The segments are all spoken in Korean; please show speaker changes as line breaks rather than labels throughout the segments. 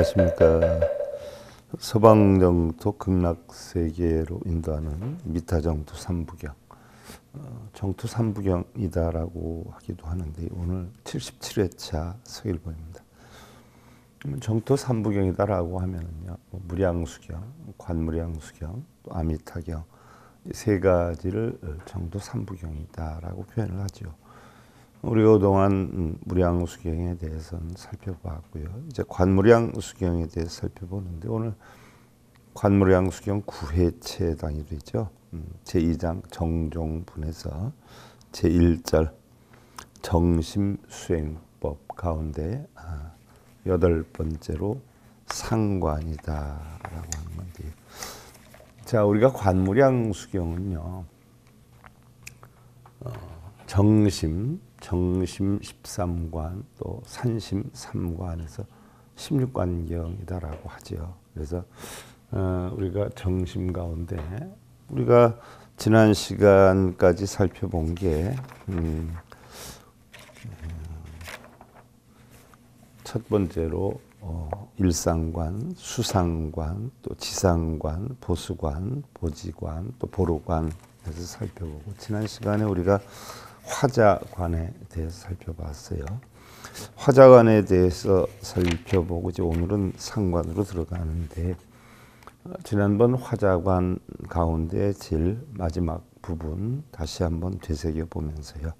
안녕하십니까. 서방정토 극락세계로 인도하는 미타정토 삼부경, 정토 삼부경이다라고 하기도 하는데 오늘 77회차 서일본입니다. 정토 삼부경이다라고 하면은요, 무량수경, 관무량수경, 또 아미타경 이 세 가지를 정토 삼부경이다라고 표현을 하죠. 우리가 그동안 무량수경에 대해서는 살펴봤고요. 이제 관무량수경에 대해서 살펴보는데 오늘 관무량수경 9회째 당이 되죠. 제2장 정종분에서 제1절 정심수행법 가운데 8번째로 상관이다라고 하는 건데요. 자, 우리가 관무량수경은요, 정심 13관 또 산심 3관에서 16관경이다라고 하죠. 그래서 우리가 정심 가운데 우리가 지난 시간까지 살펴본 게 첫 번째로 일상관, 수상관, 또 지상관, 보수관, 보지관, 또 보로관에서 살펴보고, 지난 시간에 우리가 화자관에 대해서 살펴봤어요. 화자관에 대해서 살펴보고 이제 오늘은 상관으로 들어가는데, 지난번 화자관 가운데 제일 마지막 부분 다시 한번 되새겨 보면서요.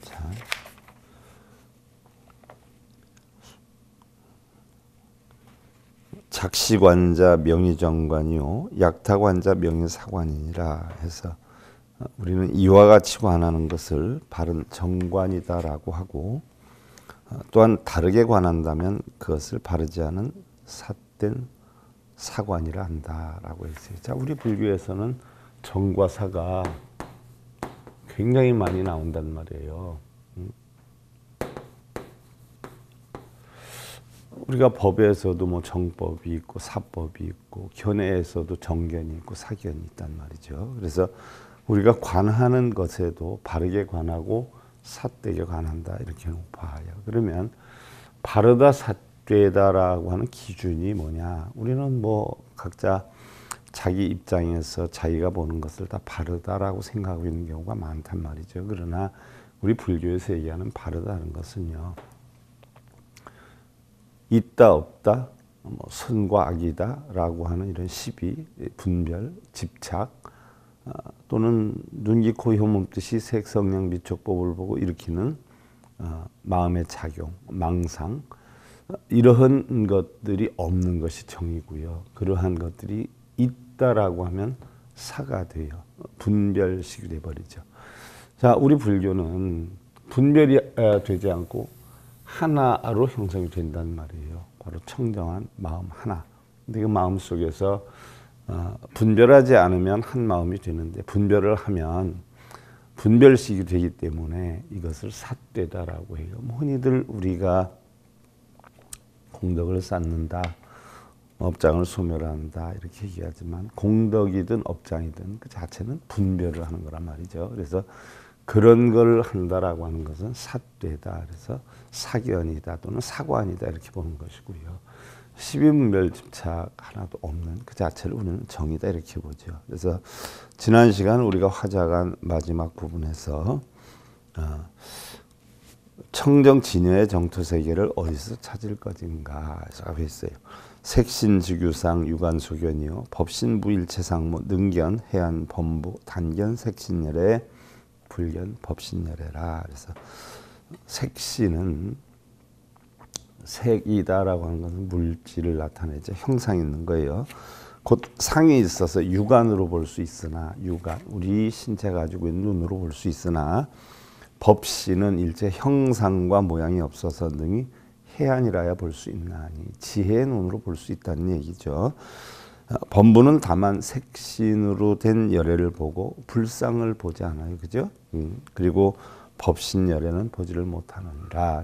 자, 작시관자 명의정관이요 약타관자 명의사관이니라 해서 우리는 이와 같이 관하는 것을 바른 정관이다라고 하고, 또한 다르게 관한다면 그것을 바르지 않은 삿된 사관이라 한다라고 했어요. 자, 우리 불교에서는 정과 사가 굉장히 많이 나온단 말이에요. 우리가 법에서도 뭐 정법이 있고 사법이 있고, 견해에서도 정견이 있고 사견이 있단 말이죠. 그래서 우리가 관하는 것에도 바르게 관하고 삿되게 관한다 이렇게 봐요. 그러면 바르다 삿되다라고 하는 기준이 뭐냐? 우리는 뭐 각자 자기 입장에서 자기가 보는 것을 다 바르다라고 생각하고 있는 경우가 많단 말이죠. 그러나 우리 불교에서 얘기하는 바르다는 것은요, 있다 없다, 뭐 선과 악이다라고 하는 이런 시비, 분별, 집착, 또는 눈, 귀, 코, 혀, 몸, 뜻이 색, 성량, 미촉법을 보고 일으키는 마음의 작용, 망상, 이러한 것들이 없는 것이 정이고요. 그러한 것들이 있다라고 하면 사가 돼요. 분별식이 돼버리죠. 자, 우리 불교는 분별이 되지 않고 하나로 형성이 된단 말이에요. 바로 청정한 마음 하나. 근데 그 마음 속에서 분별하지 않으면 한 마음이 되는데, 분별을 하면 분별식이 되기 때문에 이것을 삿되다라고 해요. 흔히들 우리가 공덕을 쌓는다, 업장을 소멸한다 이렇게 얘기하지만, 공덕이든 업장이든 그 자체는 분별을 하는 거란 말이죠. 그래서 그런 걸 한다라고 하는 것은 삿되다, 그래서 사견이다 또는 사관이다 이렇게 보는 것이고요. 십인분별 집착 하나도 없는 그 자체를 우리는 정이다 이렇게 보죠. 그래서 지난 시간 우리가 화자관 마지막 부분에서 청정진여의 정토세계를 어디서 찾을 것인가 라고 했어요. 색신지규상 유관소견이요 법신무일체상무 능견 해안 범부 단견 색신열의 불견 법신열애라. 그래서 색신은 색이다라고 하는 것은 물질을 나타내죠. 형상이 있는 거예요. 곧 상이 있어서 육안으로 볼 수 있으나, 육안, 우리 신체 가지고 있는 눈으로 볼 수 있으나, 법신은 일체 형상과 모양이 없어서 능히 해안이라야 볼 수 있나니 지혜의 눈으로 볼 수 있다는 얘기죠. 범부는 다만 색신으로 된 열애를 보고 불상을 보지 않아요. 그죠? 그리고 법신열애는 보지를 못하느니라.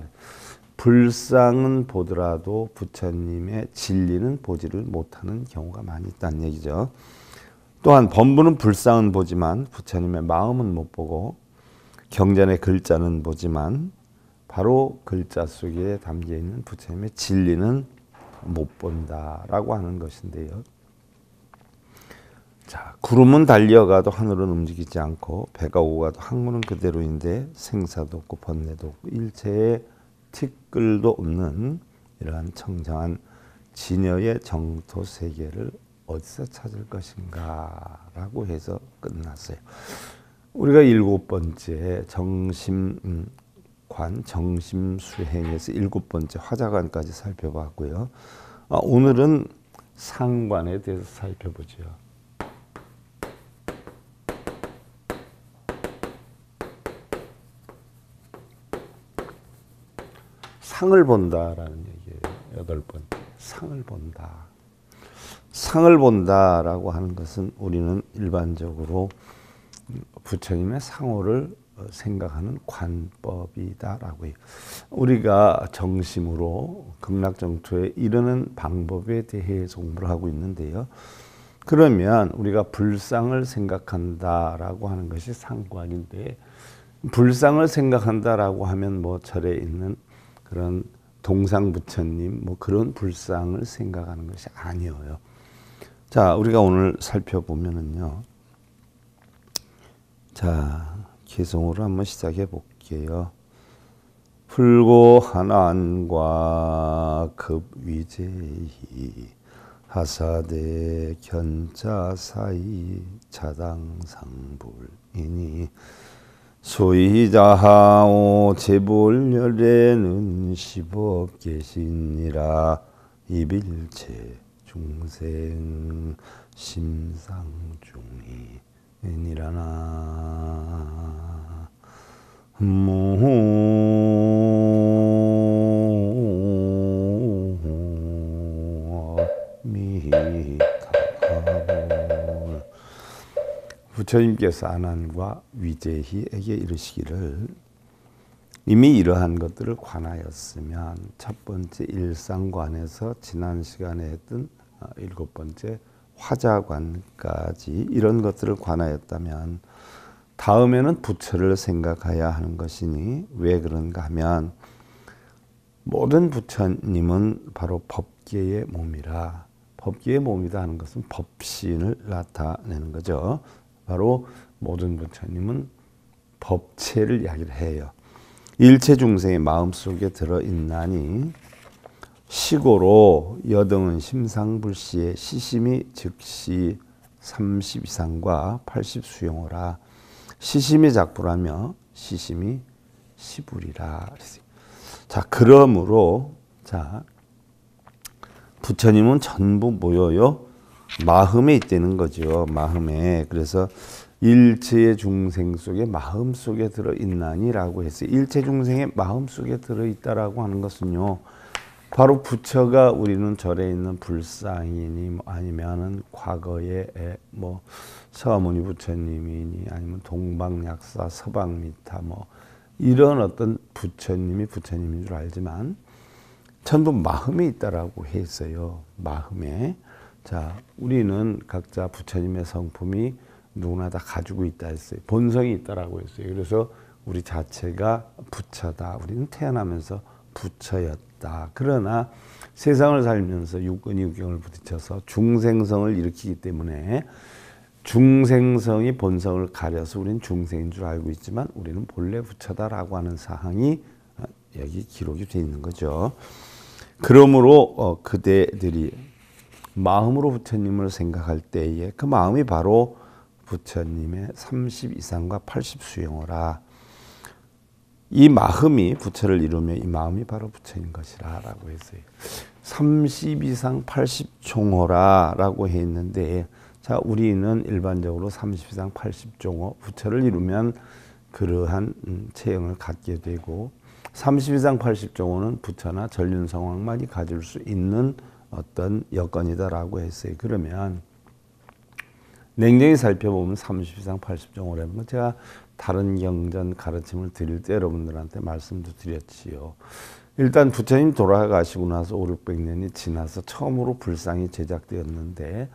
불상은 보더라도 부처님의 진리는 보지를 못하는 경우가 많이 있다는 얘기죠. 또한 범부는 불상은 보지만 부처님의 마음은 못 보고, 경전의 글자는 보지만 바로 글자 속에 담겨 있는 부처님의 진리는 못 본다라고 하는 것인데요. 자, 구름은 달려가도 하늘은 움직이지 않고 배가 오고 가도 항문은 그대로인데 생사도 없고 번뇌도 없고 일체에 티끌도 없는 이러한 청정한 진여의 정토 세계를 어디서 찾을 것인가 라고 해서 끝났어요. 우리가 7번째 정심관, 정심수행에서 7번째 화자관까지 살펴봤고요. 오늘은 상관에 대해서 살펴보죠. 상을 본다라는 얘기예요. 8번째. 상을 본다. 상을 본다라고 하는 것은 우리는 일반적으로 부처님의 상호를 생각하는 관법이다라고 해요. 우리가 정심으로 극락정토에 이르는 방법에 대해서 공부를 하고 있는데요. 그러면 우리가 불상을 생각한다라고 하는 것이 상관인데, 불상을 생각한다라고 하면 뭐 절에 있는 그런 동상 부처님 뭐 그런 불상을 생각하는 것이 아니에요. 자, 우리가 오늘 살펴보면은요. 자, 개성으로 한번 시작해 볼게요. 불고 한안과 급위제히 하사대 견자 사이 자당상불이니 소이자하오 재볼열에는 십억 계시니라 이빌체 중생 심상중이 니라나 미타불. 부처님께서 아난과 위제희에게 이르시기를 이미 이러한 것들을 관하였으면 첫 번째 일상관에서 지난 시간에 했던 7번째 화자관까지 이런 것들을 관하였다면 다음에는 부처를 생각해야 하는 것이니 왜 그런가 하면 모든 부처님은 바로 법계의 몸이라, 법계의 몸이다 하는 것은 법신을 나타내는 거죠. 바로 모든 부처님은 법체를 이야기를 해요. 일체 중생의 마음속에 들어있나니 시고로 여등은 심상불시에 시심이 즉시 30 이상과 80 수용어라. 시심이 작불하며 시심이 시불이라. 자, 그러므로 자 부처님은 전부 모여요 마음에 있다는 거죠. 마음에. 그래서 일체 중생 속에 마음 속에 들어 있나니라고 했어요. 일체 중생의 마음 속에 들어 있다라고 하는 것은요. 바로 부처가 우리는 절에 있는 불상이니 아니면은 과거에 뭐 서무니 부처님이니 아니면 동방약사 서방미타 뭐 이런 어떤 부처님이 부처님인 줄 알지만 전부 마음에 있다라고 했어요. 마음에. 자, 우리는 각자 부처님의 성품이 누구나 다 가지고 있다 했어요. 본성이 있다라고 했어요. 그래서 우리 자체가 부처다. 우리는 태어나면서 부처였다. 그러나 세상을 살면서 육근이 육경을 부딪혀서 중생성을 일으키기 때문에 중생성이 본성을 가려서 우리는 중생인 줄 알고 있지만 우리는 본래 부처다라고 하는 사항이 여기 기록이 되어 있는 거죠. 그러므로 그대들이 마음으로 부처님을 생각할 때에 그 마음이 바로 부처님의 30 이상과 80 수용어라. 이 마음이 부처를 이루며 이 마음이 바로 부처인 것이라 라고 했어요. 30 이상 80 종호라 라고 했는데 자, 우리는 일반적으로 30 이상 80 종호 부처를 이루면 그러한 체형을 갖게 되고 30 이상 80 종호는 부처나 전륜성왕만이 가질 수 있는 어떤 여건이다라고 했어요. 그러면 냉정히 살펴보면 30 이상 80 종호라는 건 제가 다른 경전 가르침을 드릴 때 여러분들한테 말씀도 드렸지요. 일단 부처님 돌아가시고 나서 500~600년이 지나서 처음으로 불상이 제작되었는데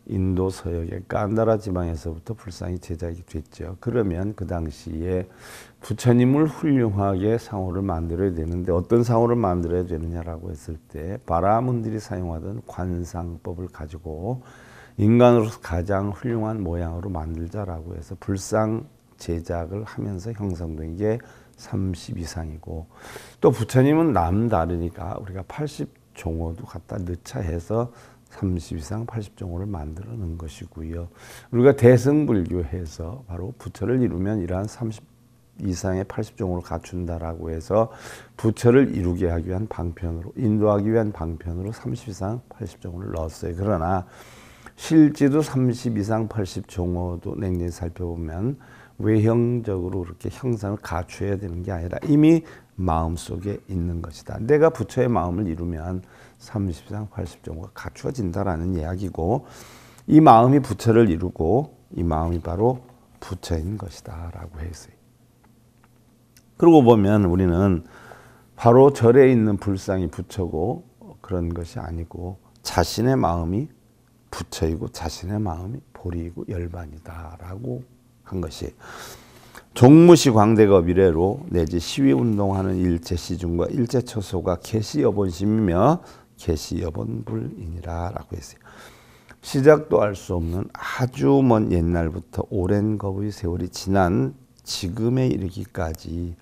인도 서역의 깐다라 지방에서부터 불상이 제작이 됐죠. 그러면 그 당시에 부처님을 훌륭하게 상호를 만들어야 되는데 어떤 상호를 만들어야 되느냐라고 했을 때 바라문들이 사용하던 관상법을 가지고 인간으로서 가장 훌륭한 모양으로 만들자라고 해서 불상 제작을 하면서 형성된 게 30 이상이고 또 부처님은 남다르니까 우리가 80종호도 갖다 넣자 해서 30 이상 80종호를 만들어 놓은 것이고요. 우리가 대승불교해서 바로 부처를 이루면 이러한 30 이상의 80종호를 갖춘다라고 해서 부처를 이루게 하기 위한 방편으로 인도하기 위한 방편으로 30 이상 80종호를 넣었어요. 그러나 실제도 30 이상 80종호도 냉정히 살펴보면 외형적으로 그렇게 형상을 갖춰야 되는 게 아니라 이미 마음속에 있는 것이다. 내가 부처의 마음을 이루면 30 이상 80종호가 갖추어진다라는 이야기고 이 마음이 부처를 이루고 이 마음이 바로 부처인 것이다 라고 했어요. 그러고 보면 우리는 바로 절에 있는 불상이 부처고 그런 것이 아니고 자신의 마음이 부처이고 자신의 마음이 보리이고 열반이다 라고 한 것이 종무시 광대급 이래로 내지 시위운동하는 일체 시중과 일체 처소가 개시여본심이며 개시여본불이니라 라고 했어요. 시작도 알 수 없는 아주 먼 옛날부터 오랜 겁의 세월이 지난 지금에 이르기까지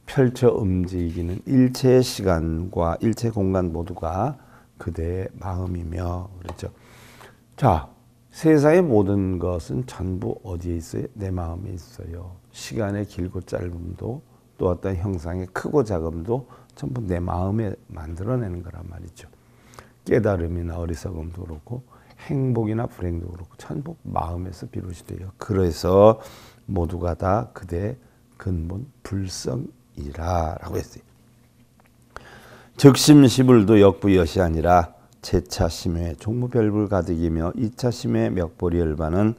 펼쳐 움직이는 일체의 시간과 일체 공간 모두가 그대의 마음이며 그렇죠. 자, 세상의 모든 것은 전부 어디에 있어요? 내 마음에 있어요. 시간의 길고 짧음도 또 어떤 형상의 크고 작음도 전부 내 마음에 만들어내는 거란 말이죠. 깨달음이나 어리석음도 그렇고 행복이나 불행도 그렇고 전부 마음에서 비롯이 돼요. 그래서 모두가 다 그대의 근본 불성이라 라고 했어요. 즉심시불도 역부여시 아니라 제차심의 종무별불 가득이며 이차심의 멱보리열반은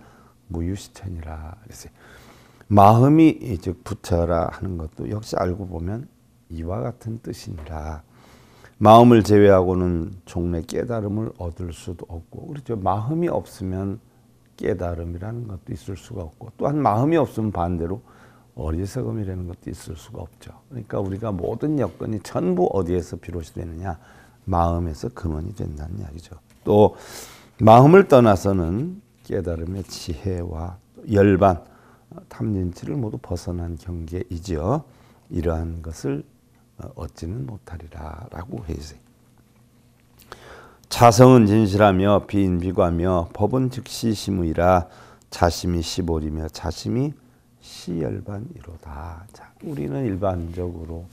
무유시천이라 그랬어요. 마음이 즉 부처라 하는 것도 역시 알고 보면 이와 같은 뜻이니라. 마음을 제외하고는 종래 깨달음을 얻을 수도 없고 그렇죠. 마음이 없으면 깨달음이라는 것도 있을 수가 없고 또한 마음이 없으면 반대로 어리석음이라는 것도 있을 수가 없죠. 그러니까 우리가 모든 여건이 전부 어디에서 비롯이 되느냐? 마음에서 근원이 된다는 이야기죠. 또 마음을 떠나서는 깨달음의 지혜와 열반, 탐진치를 모두 벗어난 경계이지요. 이러한 것을 얻지는 못하리라 라고 해주세요. 자성은 진실하며 비인비과며 법은 즉시 심의라 자심이 시볼이며 자심이 시열반이로다. 자, 우리는 일반적으로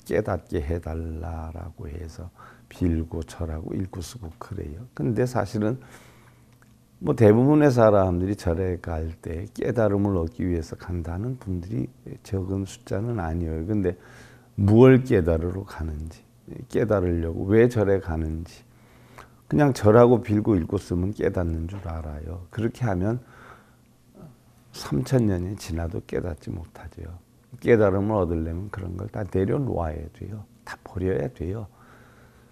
깨닫게 해달라라고 해서 빌고 절하고 읽고 쓰고 그래요. 근데 사실은 뭐 대부분의 사람들이 절에 갈 때 깨달음을 얻기 위해서 간다는 분들이 적은 숫자는 아니에요. 근데 무엇을 깨달으러 가는지, 깨달으려고 왜 절에 가는지, 그냥 절하고 빌고 읽고 쓰면 깨닫는 줄 알아요. 그렇게 하면 3000년이 지나도 깨닫지 못하죠. 깨달음을 얻으려면 그런 걸 다 내려놓아야 돼요. 다 버려야 돼요.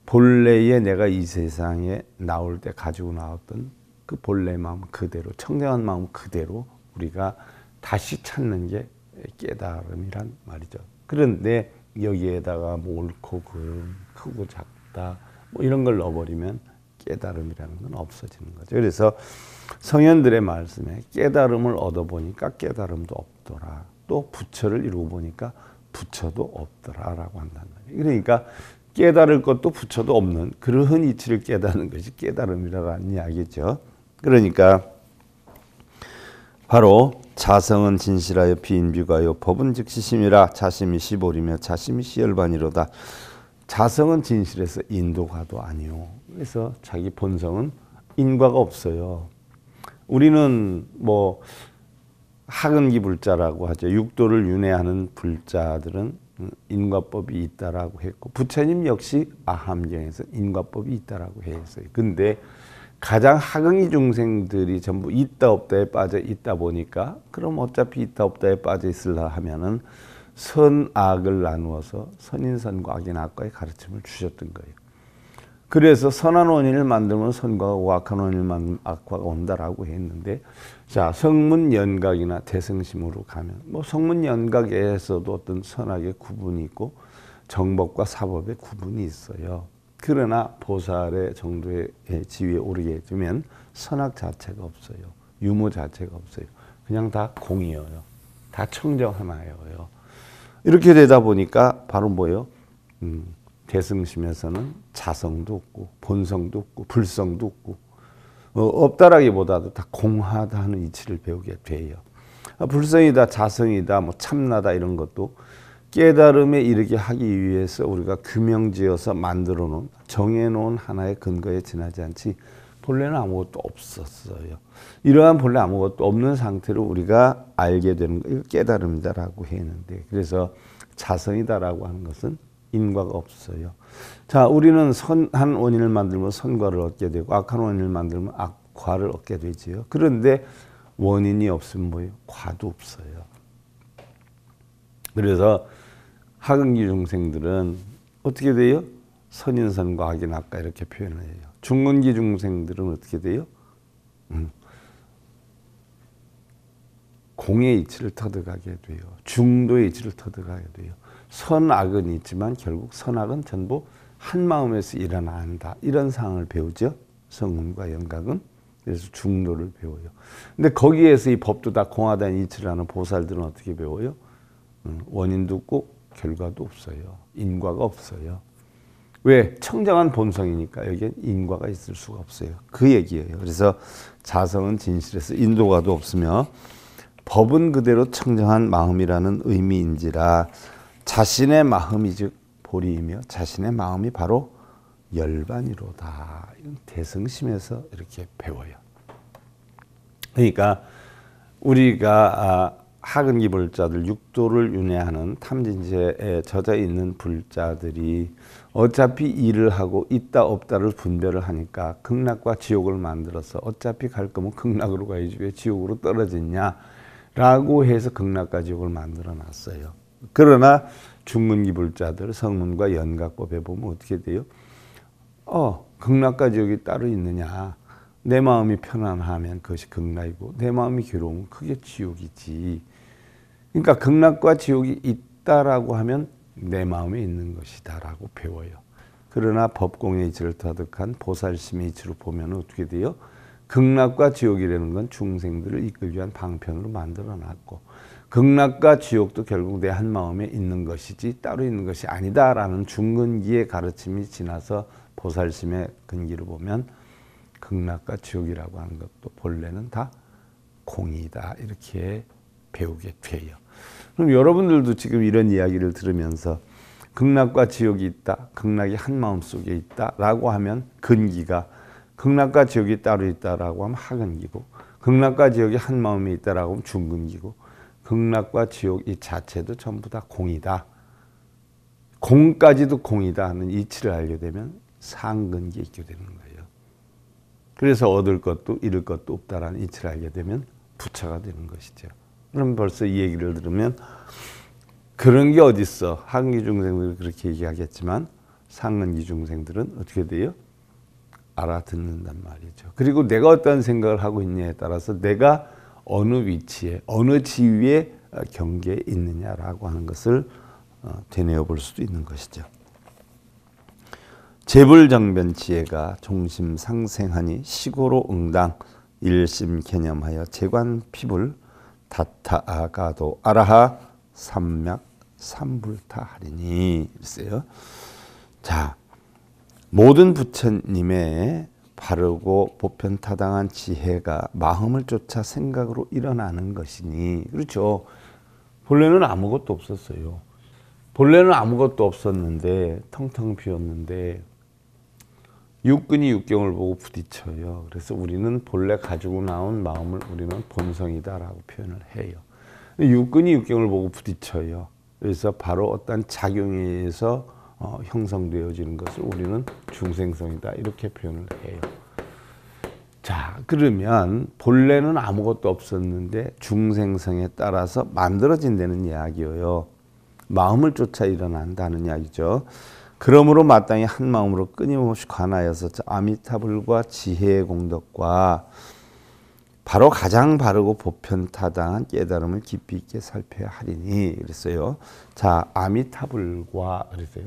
본래의 내가 이 세상에 나올 때 가지고 나왔던 그 본래 마음 그대로, 청정한 마음 그대로 우리가 다시 찾는 게 깨달음이란 말이죠. 그런데 여기에다가 뭐 옳고 그름, 크고 작다 뭐 이런 걸 넣어버리면 깨달음이라는 건 없어지는 거죠. 그래서 성현들의 말씀에 깨달음을 얻어보니까 깨달음도 없더라. 또 부처를 이루고 보니까 부처도 없더라라고 한다는 거예요. 그러니까 깨달을 것도 부처도 없는 그러한 이치를 깨닫는 것이 깨달음이라는 이야기죠. 그러니까 바로 자성은 진실하여 비인비과요 법은 즉시심이라 자심이 시볼이며 자심이 시열반이로다. 자성은 진실해서 인도가도 아니요. 그래서 자기 본성은 인과가 없어요. 우리는 뭐 하근기 불자라고 하죠. 육도를 윤회하는 불자들은 인과법이 있다라고 했고 부처님 역시 아함경에서 인과법이 있다라고 했어요. 근데 가장 하근기 중생들이 전부 있다 없다에 빠져 있다 보니까 그럼 어차피 있다 없다에 빠져 있으려 하면은 선악을 나누어서 선인선과 악인악과의 가르침을 주셨던 거예요. 그래서 선한 원인을 만들면 선과가 오고 악한 원인을 만들면 악과가 온다라고 했는데, 자, 성문연각이나 대승심으로 가면 뭐 성문연각에서도 어떤 선악의 구분이 있고 정법과 사법의 구분이 있어요. 그러나 보살의 정도의 지위에 오르게 되면 선악 자체가 없어요. 유무 자체가 없어요. 그냥 다 공이에요. 다 청정 하나예요. 이렇게 되다 보니까 바로 뭐예요? 대승심에서는 자성도 없고 본성도 없고 불성도 없고 없다라기보다도 다 공하다 하는 이치를 배우게 돼요. 불성이다, 자성이다, 뭐 참나다 이런 것도 깨달음에 이르게 하기 위해서 우리가 규명지어서 만들어 놓은, 정해 놓은 하나의 근거에 지나지 않지 본래는 아무것도 없었어요. 이러한 본래 아무것도 없는 상태로 우리가 알게 되는 거, 이거 깨달음이다라고 했는데, 그래서 자성이다라고 하는 것은 인과가 없어요. 자, 우리는 선한 원인을 만들면 선과를 얻게 되고 악한 원인을 만들면 악과를 얻게 되지요. 그런데 원인이 없으면 뭐예요? 과도 없어요. 그래서 하근기 중생들은 어떻게 돼요? 선인선과 악인 악과 이렇게 표현을 해요. 중근기 중생들은 어떻게 돼요? 공의 이치를 터득하게 돼요. 중도의 이치를 터득하게 돼요. 선악은 있지만 결국 선악은 전부 한 마음에서 일어난다. 이런 상황을 배우죠. 성문과 연각은. 그래서 중도를 배워요. 근데 거기에서 이 법도 다 공하다는 이치를 하는 보살들은 어떻게 배워요? 원인도 없고 결과도 없어요. 인과가 없어요. 왜? 청정한 본성이니까 여기엔 인과가 있을 수가 없어요. 그 얘기예요. 그래서 자성은 진실에서 인도가도 없으며 법은 그대로 청정한 마음이라는 의미인지라 자신의 마음이 즉 보리이며 자신의 마음이 바로 열반이로다. 이런 대승심에서 이렇게 배워요. 그러니까 우리가 하근기 불자들, 육도를 윤회하는 탐진체에 젖어 있는 불자들이 어차피 일을 하고 있다 없다를 분별을 하니까 극락과 지옥을 만들어서 어차피 갈 거면 극락으로 가야지 왜 지옥으로 떨어졌냐라고 해서 극락과 지옥을 만들어 놨어요. 그러나 중문기 불자들 성문과 연각법에 보면 어떻게 돼요? 극락과 지옥이 따로 있느냐? 내 마음이 편안하면 그것이 극락이고 내 마음이 괴로우면 그게 지옥이지. 그러니까 극락과 지옥이 있다라고 하면 내 마음에 있는 것이다라고 배워요. 그러나 법공의 이치를 터득한 보살심의 이치로 보면 어떻게 돼요? 극락과 지옥이라는 건 중생들을 이끌기 위한 방편으로 만들어 놨고 극락과 지옥도 결국 내 한 마음에 있는 것이지 따로 있는 것이 아니다라는 중근기의 가르침이 지나서 보살심의 근기를 보면 극락과 지옥이라고 하는 것도 본래는 다 공이다 이렇게 배우게 돼요. 그럼 여러분들도 지금 이런 이야기를 들으면서 극락과 지옥이 있다, 극락이 한 마음 속에 있다라고 하면 근기가, 극락과 지옥이 따로 있다라고 하면 하근기고, 극락과 지옥이 한 마음에 있다라고 하면 중근기고, 극락과 지옥 이 자체도 전부 다 공이다. 공까지도 공이다 하는 이치를 알게 되면 상근기에 있게 되는 거예요. 그래서 얻을 것도 잃을 것도 없다라는 이치를 알게 되면 부처가 되는 것이죠. 그럼 벌써 이 얘기를 들으면 그런 게 어딨어. 하근기 중생들은 그렇게 얘기하겠지만 상근기 중생들은 어떻게 돼요? 알아듣는단 말이죠. 그리고 내가 어떤 생각을 하고 있느냐에 따라서 내가 어느 위치에 어느 지위의 경계에 있느냐라고 하는 것을 되뇌어 볼 수도 있는 것이죠. 재불정변지혜가 종심상생하니 시고로 응당 일심 개념하여 재관 피불 다타아가도 아라하 삼맥 삼불타하리니 있어요. 자, 모든 부처님의 바르고 보편타당한 지혜가 마음을 쫓아 생각으로 일어나는 것이니, 그렇죠. 본래는 아무것도 없었어요. 본래는 아무것도 없었는데 텅텅 비었는데 육근이 육경을 보고 부딪혀요. 그래서 우리는 본래 가지고 나온 마음을 우리는 본성이다라고 표현을 해요. 육근이 육경을 보고 부딪혀요. 그래서 바로 어떤 작용에 의해서 형성되어지는 것을 우리는 중생성이다 이렇게 표현을 해요. 자, 그러면 본래는 아무것도 없었는데 중생성에 따라서 만들어진다는 이야기예요. 마음을 쫓아 일어난다는 이야기죠. 그러므로 마땅히 한 마음으로 끊임없이 관하여서 아미타불과 지혜의 공덕과 바로 가장 바르고 보편타당한 깨달음을 깊이 있게 살펴야 하리니 그랬어요. 자, 아미타불과 그랬어요.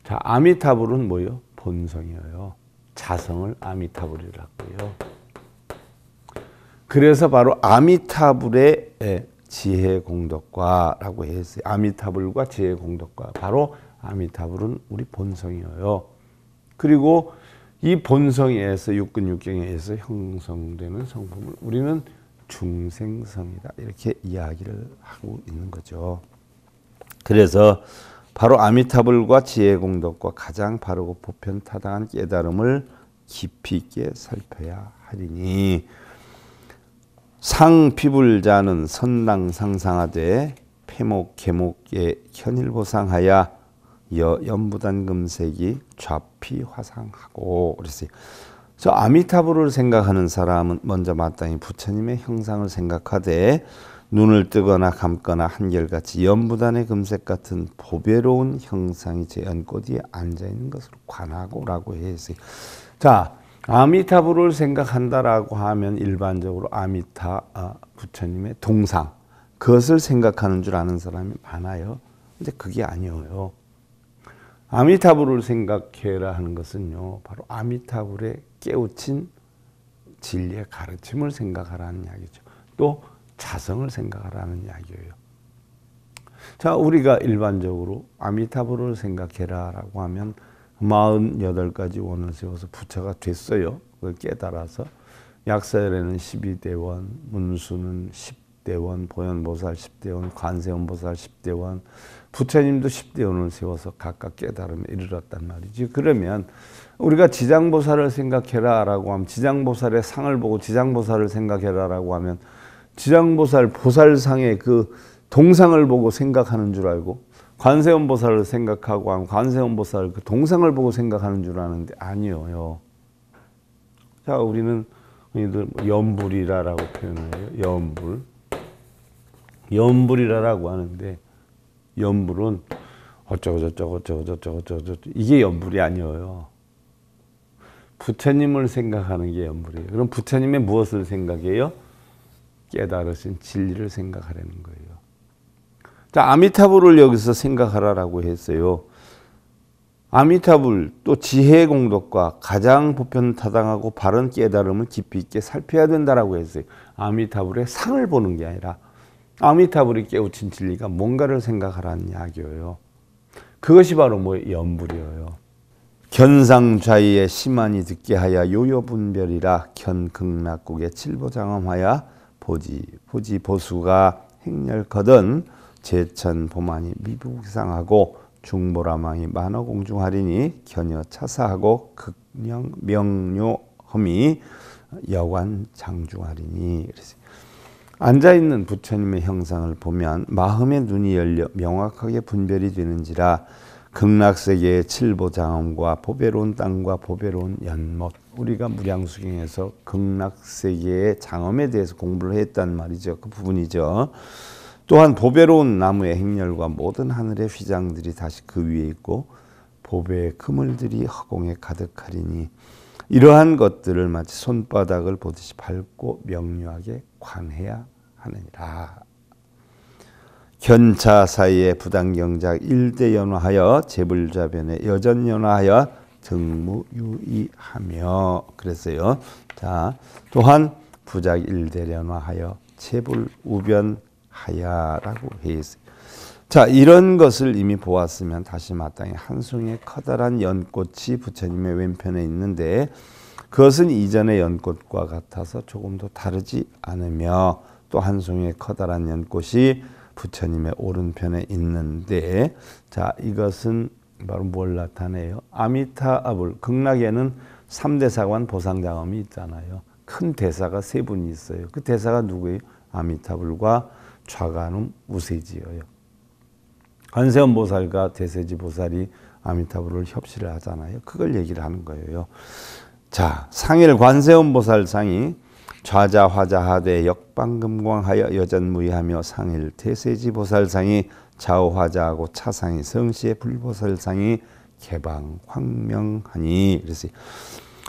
자, 아미타불은 뭐예요? 본성이에요. 자성을 아미타불이라고요. 그래서 바로 아미타불의 지혜 공덕과라고 했어요. 아미타불과 지혜 공덕과. 바로 아미타불은 우리 본성이에요. 그리고 이 본성에서 육근육경에서 형성되는 성품을 우리는 중생성이다 이렇게 이야기를 하고 있는 거죠. 그래서 바로 아미타불과 지혜 공덕과 가장 바르고 보편타당한 깨달음을 깊이 있게 살펴야 하리니 상피불자는 선당상상하되 폐목 계목에 현일보상하여 연부단금색이 좌피화상하고 그랬어요. 저 아미타불을 생각하는 사람은 먼저 마땅히 부처님의 형상을 생각하되 눈을 뜨거나 감거나 한결같이 연부단의 금색 같은 보배로운 형상이 제 연꽃 위에 앉아있는 것으로 관하고라고 했어요. 자, 아미타불을 생각한다라고 하면 일반적으로 부처님의 동상 그것을 생각하는 줄 아는 사람이 많아요. 근데 그게 아니에요. 아미타불을 생각해라 하는 것은요, 바로 아미타불의 깨우친 진리의 가르침을 생각하라는 이야기죠. 또 자성을 생각하라는 이야기예요. 자, 우리가 일반적으로 아미타불을 생각해라 라고 하면 48가지 원을 세워서 부처가 됐어요. 그걸 깨달아서 약사열에는 12대원, 문수는 10대원, 보현보살 10대원, 관세음보살 10대원, 부처님도 10대원을 세워서 각각 깨달음에 이르렀단 말이지. 그러면 우리가 지장보살을 생각해라 라고 하면 지장보살의 상을 보고 지장보살을 생각해라 라고 하면 지장보살 보살상의 그 동상을 보고 생각하는 줄 알고 관세음보살을 생각하고 하면 관세음보살 그 동상을 보고 생각하는 줄 아는데 아니에요. 자, 우리는 흔히들 연불이라라고 표현해요. 연불. 연불이라고 하는데 연불은 어쩌고 이게 연불이 아니에요. 부처님을 생각하는 게 연불이에요. 그럼 부처님의 무엇을 생각해요? 깨달으신 진리를 생각하라는 거예요. 자, 아미타불을 여기서 생각하라라고 했어요. 아미타불 또 지혜 공덕과 가장 보편타당하고 바른 깨달음을 깊이 있게 살펴야 된다라고 했어요. 아미타불의 상을 보는 게 아니라 아미타불이 깨우친 진리가 뭔가를 생각하라는 이야기예요. 그것이 바로 연불이에요. 견상좌이에 심한이 듣게 하여 요요분별이라 견극락국에 칠보장엄하여 보지보수가 행렬거든 제천보만이 미부상하고 중보라망이 만어공중하리니 견여차사하고 극명명료험이 여관장중하리니. 앉아있는 부처님의 형상을 보면 마음의 눈이 열려 명확하게 분별이 되는지라 극락세계의 칠보장엄과 보배로운 땅과 보배로운 연못, 우리가 무량수경에서 극락세계의 장엄에 대해서 공부를 했단 말이죠. 그 부분이죠. 또한 보배로운 나무의 행렬과 모든 하늘의 휘장들이 다시 그 위에 있고 보배의 그물들이 허공에 가득하리니 이러한 것들을 마치 손바닥을 보듯이 밝고 명료하게 관해야 하느니라. 견차 사이에 부당경작 일대연화하여 재불자변에 여전연화하여 등무유의하며 그랬어요. 자, 또한 부작 일대연화하여 재불우변하야라고 했어요. 자, 이런 것을 이미 보았으면 다시 마땅히 한 송이의 커다란 연꽃이 부처님의 왼편에 있는데 그것은 이전의 연꽃과 같아서 조금도 다르지 않으며 또 한 송이의 커다란 연꽃이 부처님의 오른편에 있는데 자, 이것은 바로 뭘 나타내요? 아미타불, 극락에는 3대사관 보상장엄이 있잖아요. 큰 대사가 3분이 있어요. 그 대사가 누구예요? 아미타불과 좌간음 우세지예요. 관세음보살과 대세지보살이 아미타불을 협시를 하잖아요. 그걸 얘기를 하는 거예요. 자, 상일 관세음보살상이 좌자화자하되 역방금광하여 여전무의하며 상일 대세지보살상이 좌우화자하고 차상이 성시의 불보살상이 개방 광명하니. 그래서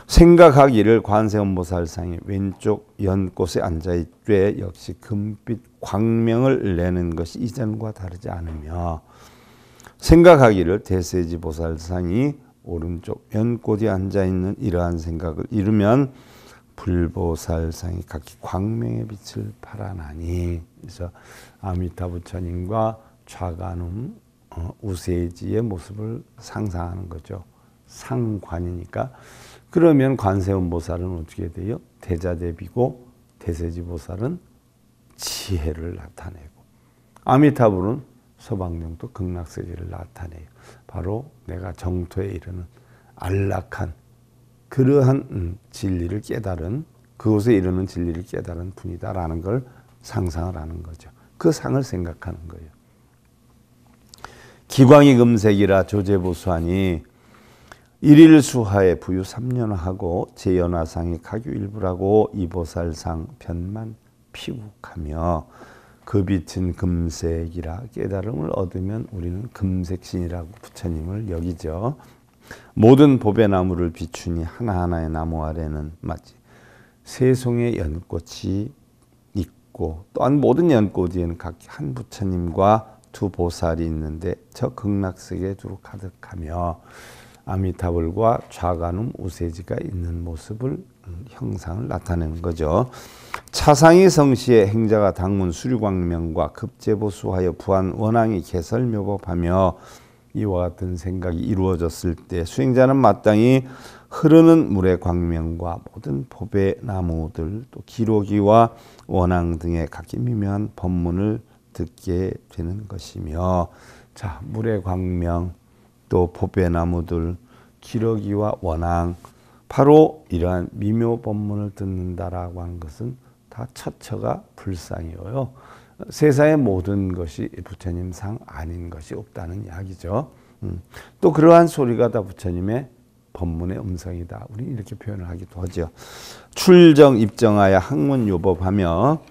생각하기를 관세음보살상이 왼쪽 연꽃에 앉아있되 역시 금빛 광명을 내는 것이 이전과 다르지 않으며, 생각하기를 대세지보살상이 오른쪽 연꽃에 앉아있는 이러한 생각을 이루면 불보살상이 각기 광명의 빛을 발하나니. 그래서 아미타 부처님과 좌간음 우세지의 모습을 상상하는 거죠. 상관이니까. 그러면 관세음보살은 어떻게 돼요? 대자대비고 대세지보살은 지혜를 나타내고, 아미타불은 서방명도 극락세계를 나타내요. 바로 내가 정토에 이르는 안락한 그러한 진리를 깨달은, 그곳에 이르는 진리를 깨달은 분이다라는 걸 상상을 하는 거죠. 그 상을 생각하는 거예요. 기광이 금색이라 조제보수하니 일일 수하에 부유 3년하고 제연화상이 가교 일부라고 이보살상 편만 피국하며, 그 빛은 금색이라 깨달음을 얻으면 우리는 금색신이라고 부처님을 여기죠. 모든 보배나무를 비추니 하나하나의 나무 아래는 마치 세 송의 연꽃이 있고, 또한 모든 연꽃 위에는 각기 한 부처님과 두 보살이 있는데 저 극락세계에 두루 가득하며 아미타불과 좌간음 우세지가 있는 모습을, 형상을 나타내는 거죠. 차상이 성시에 행자가 당문 수류광명과 급제보수하여 부한 원앙이 개설묘법하며 이와 같은 생각이 이루어졌을 때 수행자는 마땅히 흐르는 물의 광명과 모든 보배나무들 또 기록이와 원앙 등의 각기 미묘한 법문을 듣게 되는 것이며, 자, 물의 광명 또 보배나무들 기러기와 원앙, 바로 이러한 미묘 법문을 듣는다라고 하는 것은 다 처처가 불상이어요. 세상의 모든 것이 부처님 상 아닌 것이 없다는 이야기죠. 또 그러한 소리가 다 부처님의 법문의 음성이다. 우리는 이렇게 표현을 하기도 하죠. 출정 입정하여 학문요법하며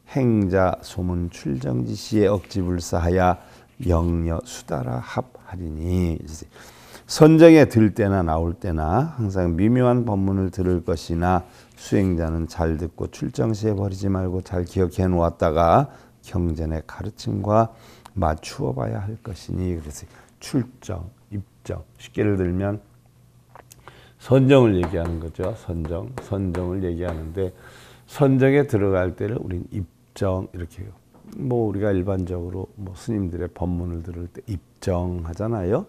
행자 소문 출정지시에 억지불사하여 영여 수다라 합하리니. 선정에 들 때나 나올 때나 항상 미묘한 법문을 들을 것이나 수행자는 잘 듣고 출정시에 버리지 말고 잘 기억해 놓았다가 경전의 가르침과 맞추어 봐야 할 것이니. 그래서 출정, 입정, 쉽게 예를 들면 선정을 얘기하는 거죠. 선정을 얘기하는데, 선정에 들어갈 때를 우린 입정 이렇게 해요. 뭐 우리가 일반적으로 뭐 스님들의 법문을 들을 때 입정하잖아요.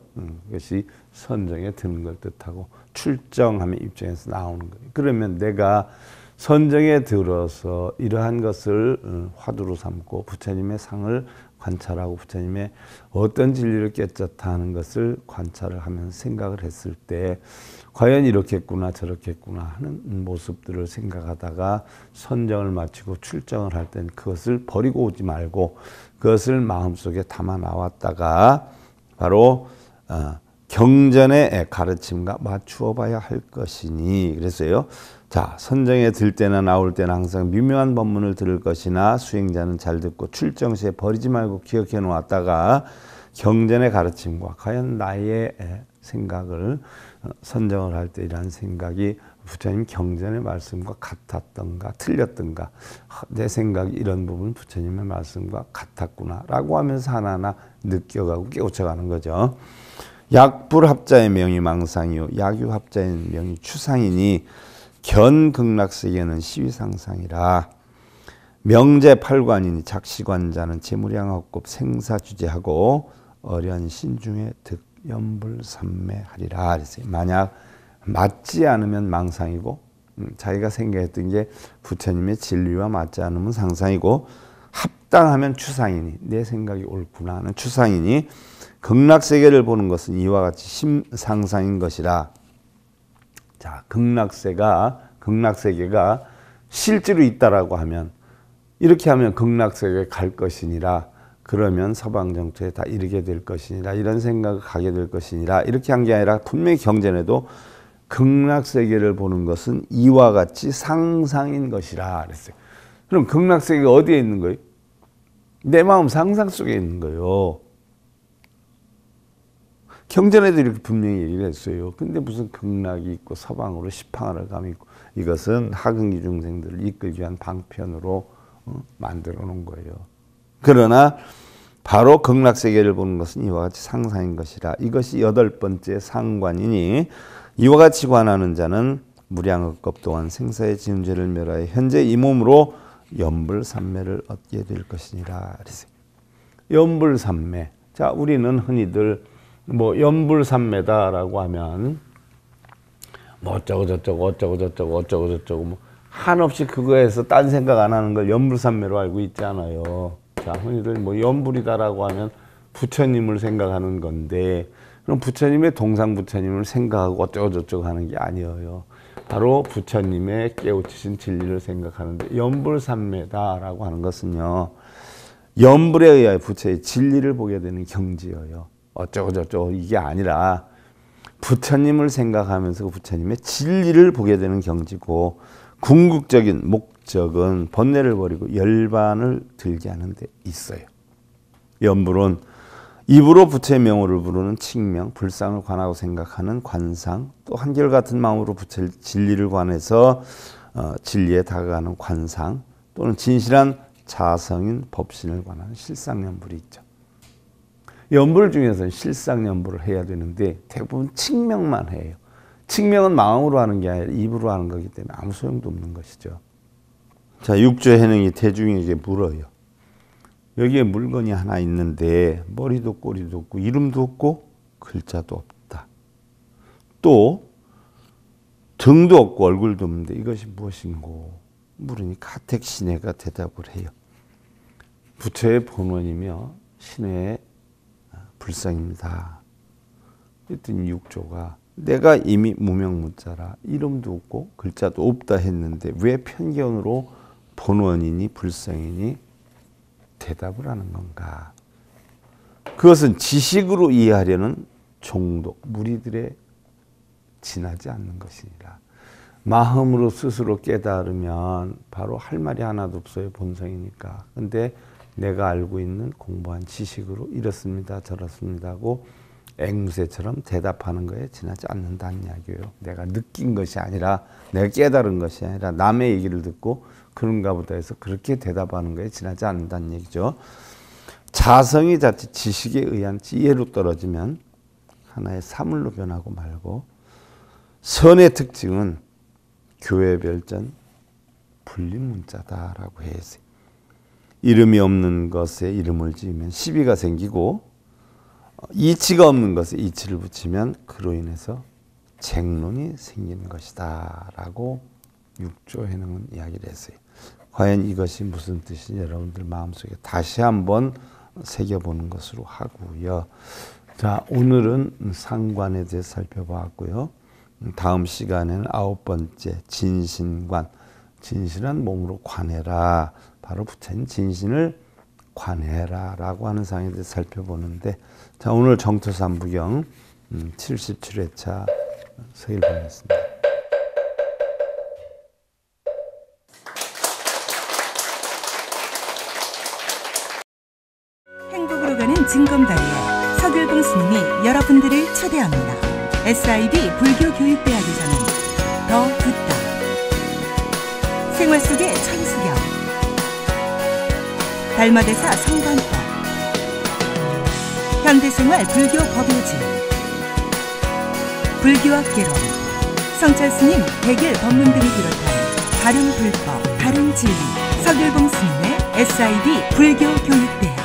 그것이 선정에 드는 걸 뜻하고, 출정하면 입정에서 나오는 거예요. 그러면 내가 선정에 들어서 이러한 것을 화두로 삼고 부처님의 상을 관찰하고 부처님의 어떤 진리를 깨졌다 하는 것을 관찰을 하면서 생각을 했을 때 과연 이렇겠구나 저렇겠구나 하는 모습들을 생각하다가 선정을 마치고 출정을 할 때는 그것을 버리고 오지 말고 그것을 마음속에 담아 나왔다가 바로 경전의 가르침과 맞추어 봐야 할 것이니. 그래서요, 자, 선정에 들 때나 나올 때나 항상 미묘한 법문을 들을 것이나 수행자는 잘 듣고 출정 시에 버리지 말고 기억해 놓았다가 경전의 가르침과 과연 나의 생각을 선정을 할 때 이러한 생각이 부처님 경전의 말씀과 같았던가 틀렸던가, 내 생각이 이런 부분 부처님의 말씀과 같았구나 라고 하면서 하나하나 느껴가고 깨우쳐가는 거죠. 약불합자의 명이 망상이요 약유합자의 명이 추상이니 견극락세계는 시위상상이라. 명제팔관이니 작시관자는 재무량업급 생사주제하고 어련신중에 득연불삼매하리라. 그랬어요. 만약 맞지 않으면 망상이고 자기가 생각했던 게 부처님의 진리와 맞지 않으면 상상이고, 합당하면 추상이니 내 생각이 옳구나 하는 추상이니 극락세계를 보는 것은 이와 같이 심상상인 것이라. 자, 극락세계가 실제로 있다라고 하면, 이렇게 하면 극락세계에 갈 것이니라, 그러면 서방정토에 다 이르게 될 것이니라, 이런 생각을 가게 될 것이니라, 이렇게 한 게 아니라 분명히 경전에도 극락세계를 보는 것은 이와 같이 상상인 것이라 그랬어요. 그럼 극락세계가 어디에 있는 거예요? 내 마음 상상 속에 있는 거예요. 경전에도 이렇게 분명히 얘기를 했어요. 근데 무슨 극락이 있고 서방으로 시팡하러 감이 있고 이것은 하근기 중생들을 이끌기 위한 방편으로 만들어 놓은 거예요. 그러나 바로 극락세계를 보는 것은 이와 같이 상상인 것이라. 이것이 8번째 상관이니 이와 같이 관하는 자는 무량억겁 동안 생사의 지은 죄를 멸하여 현재 이 몸으로 연불삼매를 얻게 될 것이니라. 연불삼매. 자, 우리는 흔히들 뭐 연불삼매다라고 하면 뭐 어쩌고 저쩌고 뭐 한없이 그거에서 딴 생각 안 하는 걸 연불삼매로 알고 있잖아요. 자, 흔히들 뭐 연불이다라고 하면 부처님을 생각하는 건데, 그럼 부처님의 동상 부처님을 생각하고 어쩌고 저쩌고 하는 게 아니에요. 바로 부처님의 깨우치신 진리를 생각하는데, 연불삼매다라고 하는 것은요, 연불에 의하여 부처의 진리를 보게 되는 경지예요. 어쩌고 저쩌고 이게 아니라 부처님을 생각하면서 그 부처님의 진리를 보게 되는 경지고, 궁극적인 목적은 번뇌를 버리고 열반을 들게 하는 데 있어요. 연불은 입으로 부처의 명호를 부르는 칭명, 불상을 관하고 생각하는 관상, 또 한결같은 마음으로 부처의 진리를 관해서 진리에 다가가는 관상, 또는 진실한 자성인 법신을 관하는 실상연불이 있죠. 연불 중에서는 실상연불을 해야 되는데 대부분 칭명만 해요. 칭명은 마음으로 하는 게 아니라 입으로 하는 거기 때문에 아무 소용도 없는 것이죠. 자, 육조 해능이 대중에게 물어요. 여기에 물건이 하나 있는데 머리도 꼬리도 없고 이름도 없고 글자도 없다. 또 등도 없고 얼굴도 없는데 이것이 무엇인고 물으니 가택신해가 대답을 해요. 부처의 본원이며 신의 불상입니다. 그랬더니 육조가 내가 이미 무명무자라 이름도 없고 글자도 없다 했는데 왜 편견으로 본원이니 불상이니 대답을 하는 건가? 그것은 지식으로 이해하려는 종독, 무리들의 지나지 않는 것이니라. 마음으로 스스로 깨달으면 바로 할 말이 하나도 없어요. 본성이니까. 근데 내가 알고 있는 공부한 지식으로 이렇습니다 저렇습니다 하고 앵무새처럼 대답하는 거에 지나지 않는다는 이야기예요. 내가 느낀 것이 아니라, 내가 깨달은 것이 아니라 남의 얘기를 듣고 그런가 보다 해서 그렇게 대답하는 거에 지나지 않는다는 얘기죠. 자성이 자칫 지식에 의한 지혜로 떨어지면 하나의 사물로 변하고 말고, 선의 특징은 교회별전 분리문자다라고 해서 이름이 없는 것에 이름을 지으면 시비가 생기고, 이치가 없는 것에 이치를 붙이면 그로 인해서 쟁론이 생기는 것이다 라고 육조 해능은 이야기를 했어요. 과연 이것이 무슨 뜻인지 여러분들 마음속에 다시 한번 새겨보는 것으로 하고요. 자, 오늘은 상관에 대해 살펴봤고요. 다음 시간에는 9번째 진신관, 진실한 몸으로 관해라, 바로 부처님 진신을 관해라 라고 하는 상에 대해 살펴보는데, 자, 오늘 정토삼부경 77회차 서일 보냈습니다.
행복으로 가는 징검다리에 서글봉 스님이 여러분들을 초대합니다. SIB 불교교육대학에서는 더 듣다, 생활 속의 천수경, 달마대사 성관법, 현대생활 불교 법요지, 불교학개론, 성찰스님 백일 법문 등을 비롯한 다른 불법, 다른 진리, 서글봉 스님의 SIB 불교교육대학.